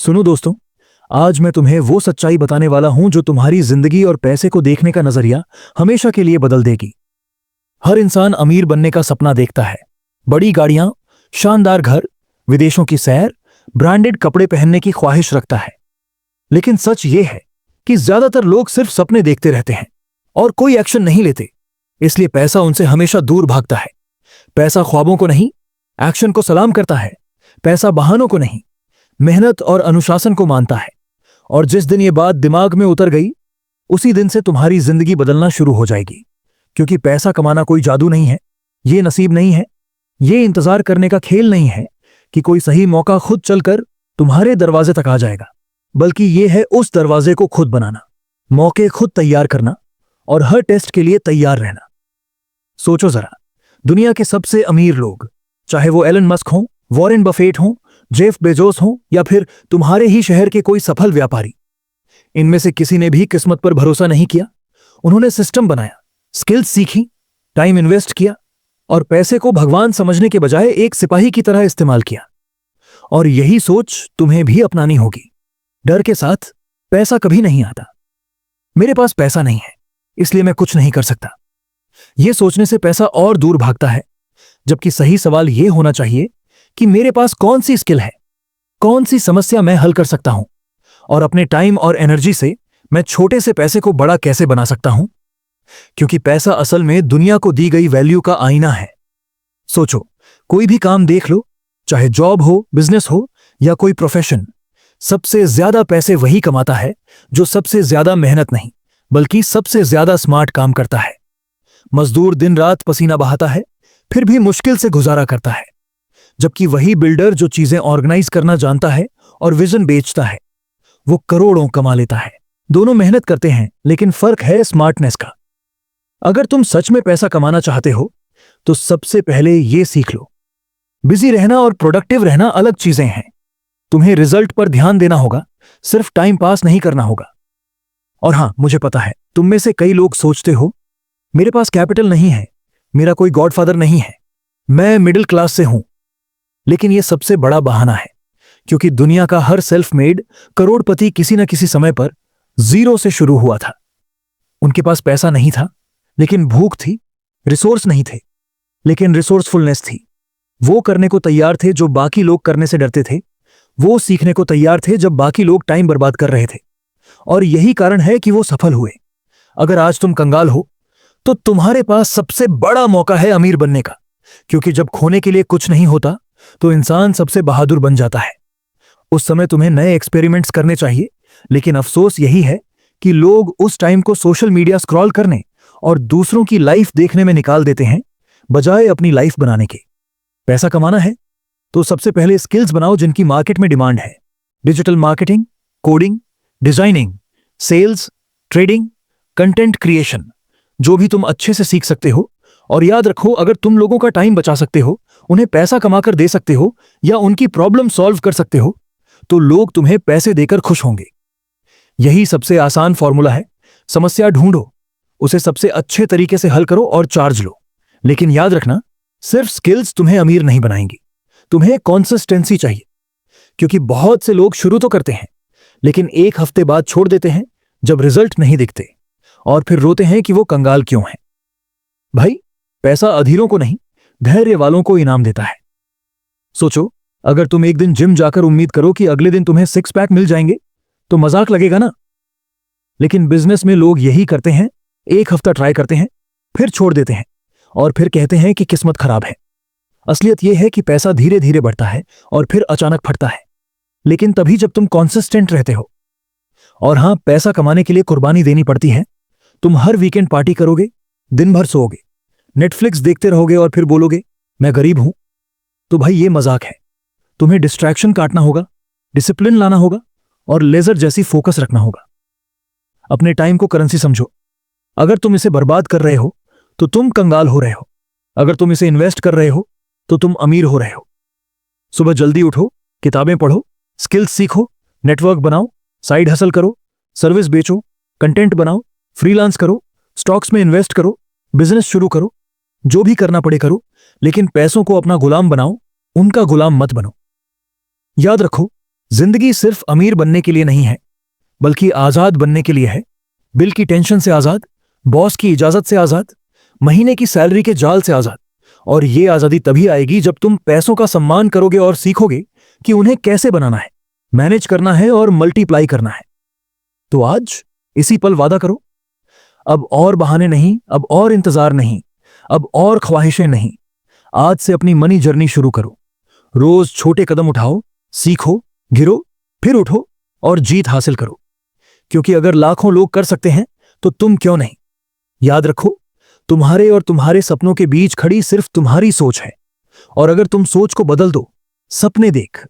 सुनो दोस्तों, आज मैं तुम्हें वो सच्चाई बताने वाला हूं जो तुम्हारी जिंदगी और पैसे को देखने का नजरिया हमेशा के लिए बदल देगी। हर इंसान अमीर बनने का सपना देखता है। बड़ी गाड़ियां, शानदार घर, विदेशों की सैर, ब्रांडेड कपड़े पहनने की ख्वाहिश रखता है। लेकिन सच ये है कि ज्यादातर लोग सिर्फ सपने देखते रहते हैं और कोई एक्शन नहीं लेते। इसलिए पैसा उनसे हमेशा दूर भागता है। पैसा ख्वाबों को नहीं, एक्शन को सलाम करता है। पैसा बहानों को नहीं, मेहनत और अनुशासन को मानता है। और जिस दिन ये बात दिमाग में उतर गई, उसी दिन से तुम्हारी जिंदगी बदलना शुरू हो जाएगी। क्योंकि पैसा कमाना कोई जादू नहीं है, ये नसीब नहीं है, ये इंतजार करने का खेल नहीं है कि कोई सही मौका खुद चलकर तुम्हारे दरवाजे तक आ जाएगा। बल्कि ये है उस दरवाजे को खुद बनाना, मौके खुद तैयार करना और हर टेस्ट के लिए तैयार रहना। सोचो जरा, दुनिया के सबसे अमीर लोग, चाहे वो एलन मस्क हों, वॉरेन बफेट हों, जेफ बेजोस हों या फिर तुम्हारे ही शहर के कोई सफल व्यापारी, इनमें से किसी ने भी किस्मत पर भरोसा नहीं किया। उन्होंने सिस्टम बनाया, स्किल्स सीखी, टाइम इन्वेस्ट किया और पैसे को भगवान समझने के बजाय एक सिपाही की तरह इस्तेमाल किया। और यही सोच तुम्हें भी अपनानी होगी। डर के साथ पैसा कभी नहीं आता। मेरे पास पैसा नहीं है, इसलिए मैं कुछ नहीं कर सकता। यह सोचने से पैसा और दूर भागता है। जबकि सही सवाल यह होना चाहिए कि मेरे पास कौन सी स्किल है, कौन सी समस्या मैं हल कर सकता हूं और अपने टाइम और एनर्जी से मैं छोटे से पैसे को बड़ा कैसे बना सकता हूं। क्योंकि पैसा असल में दुनिया को दी गई वैल्यू का आईना है। सोचो, कोई भी काम देख लो, चाहे जॉब हो, बिजनेस हो या कोई प्रोफेशन, सबसे ज्यादा पैसे वही कमाता है जो सबसे ज्यादा मेहनत नहीं बल्कि सबसे ज्यादा स्मार्ट काम करता है। मजदूर दिन रात पसीना बहाता है, फिर भी मुश्किल से गुजारा करता है। जबकि वही बिल्डर जो चीजें ऑर्गेनाइज करना जानता है और विजन बेचता है, वो करोड़ों कमा लेता है। दोनों मेहनत करते हैं, लेकिन फर्क है स्मार्टनेस का। अगर तुम सच में पैसा कमाना चाहते हो तो सबसे पहले ये सीख लो, बिजी रहना और प्रोडक्टिव रहना अलग चीजें हैं। तुम्हें रिजल्ट पर ध्यान देना होगा, सिर्फ टाइम पास नहीं करना होगा। और हां, मुझे पता है तुम में से कई लोग सोचते हो, मेरे पास कैपिटल नहीं है, मेरा कोई गॉडफादर नहीं है, मैं मिडिल क्लास से हूं। लेकिन यह सबसे बड़ा बहाना है। क्योंकि दुनिया का हर सेल्फ मेड करोड़पति किसी न किसी समय पर जीरो से शुरू हुआ था। उनके पास पैसा नहीं था, लेकिन भूख थी। रिसोर्स नहीं थे, लेकिन रिसोर्सफुलनेस थी। वो करने को तैयार थे जो बाकी लोग करने से डरते थे। वो सीखने को तैयार थे जब बाकी लोग टाइम बर्बाद कर रहे थे। और यही कारण है कि वो सफल हुए। अगर आज तुम कंगाल हो तो तुम्हारे पास सबसे बड़ा मौका है अमीर बनने का। क्योंकि जब खोने के लिए कुछ नहीं होता तो इंसान सबसे बहादुर बन जाता है। उस समय तुम्हें नए एक्सपेरिमेंट्स करने चाहिए। लेकिन अफसोस यही है कि लोग उस टाइम को सोशल मीडिया स्क्रॉल करने और दूसरों की लाइफ देखने में निकाल देते हैं, बजाय अपनी लाइफ बनाने के। पैसा कमाना है तो सबसे पहले स्किल्स बनाओ जिनकी मार्केट में डिमांड है। Digital marketing, coding, designing, sales, trading, content creation, जो भी तुम अच्छे से सीख सकते हो। और याद रखो, अगर तुम लोगों का टाइम बचा सकते हो, उन्हें पैसा कमाकर दे सकते हो या उनकी प्रॉब्लम सॉल्व कर सकते हो, तो लोग तुम्हें पैसे देकर खुश होंगे। यही सबसे आसान फॉर्मूला है। समस्या ढूंढो, उसे सबसे अच्छे तरीके से हल करो और चार्ज लो। लेकिन याद रखना, सिर्फ स्किल्स तुम्हें अमीर नहीं बनाएंगी, तुम्हें कंसिस्टेंसी चाहिए। क्योंकि बहुत से लोग शुरू तो करते हैं, लेकिन एक हफ्ते बाद छोड़ देते हैं जब रिजल्ट नहीं दिखते, और फिर रोते हैं कि वो कंगाल क्यों हैं। भाई, पैसा अधीरों को नहीं, धैर्य वालों को इनाम देता है। सोचो, अगर तुम एक दिन जिम जाकर उम्मीद करो कि अगले दिन तुम्हें 6 पैक मिल जाएंगे तो मजाक लगेगा ना। लेकिन बिजनेस में लोग यही करते हैं, एक हफ्ता ट्राई करते हैं, फिर छोड़ देते हैं और फिर कहते हैं कि किस्मत खराब है। असलियत यह है कि पैसा धीरे धीरे बढ़ता है और फिर अचानक फटता है, लेकिन तभी जब तुम कॉन्सिस्टेंट रहते हो। और हां, पैसा कमाने के लिए कुर्बानी देनी पड़ती है। तुम हर वीकेंड पार्टी करोगे, दिन भर सोओगे, नेटफ्लिक्स देखते रहोगे और फिर बोलोगे मैं गरीब हूं। तो भाई, ये मजाक है। तुम्हें डिस्ट्रैक्शन काटना होगा, डिसिप्लिन लाना होगा और लेजर जैसी फोकस रखना होगा। अपने टाइम को करेंसी समझो। अगर तुम इसे बर्बाद कर रहे हो तो तुम कंगाल हो रहे हो। अगर तुम इसे इन्वेस्ट कर रहे हो तो तुम अमीर हो रहे हो। सुबह जल्दी उठो, किताबें पढ़ो, स्किल्स सीखो, नेटवर्क बनाओ, साइड हसल करो, सर्विस बेचो, कंटेंट बनाओ, फ्रीलांस करो, स्टॉक्स में इन्वेस्ट करो, बिजनेस शुरू करो। जो भी करना पड़े करो, लेकिन पैसों को अपना गुलाम बनाओ, उनका गुलाम मत बनो। याद रखो, जिंदगी सिर्फ अमीर बनने के लिए नहीं है, बल्कि आजाद बनने के लिए है। बिल की टेंशन से आजाद, बॉस की इजाजत से आजाद, महीने की सैलरी के जाल से आजाद। और ये आजादी तभी आएगी जब तुम पैसों का सम्मान करोगे और सीखोगे कि उन्हें कैसे बनाना है, मैनेज करना है और मल्टीप्लाई करना है। तो आज इसी पल वादा करो, अब और बहाने नहीं, अब और इंतजार नहीं, अब और ख्वाहिशें नहीं। आज से अपनी मनी जर्नी शुरू करो। रोज छोटे कदम उठाओ, सीखो, गिरो, फिर उठो और जीत हासिल करो। क्योंकि अगर लाखों लोग कर सकते हैं तो तुम क्यों नहीं। याद रखो, तुम्हारे और तुम्हारे सपनों के बीच खड़ी सिर्फ तुम्हारी सोच है। और अगर तुम सोच को बदल दो, सपने देख,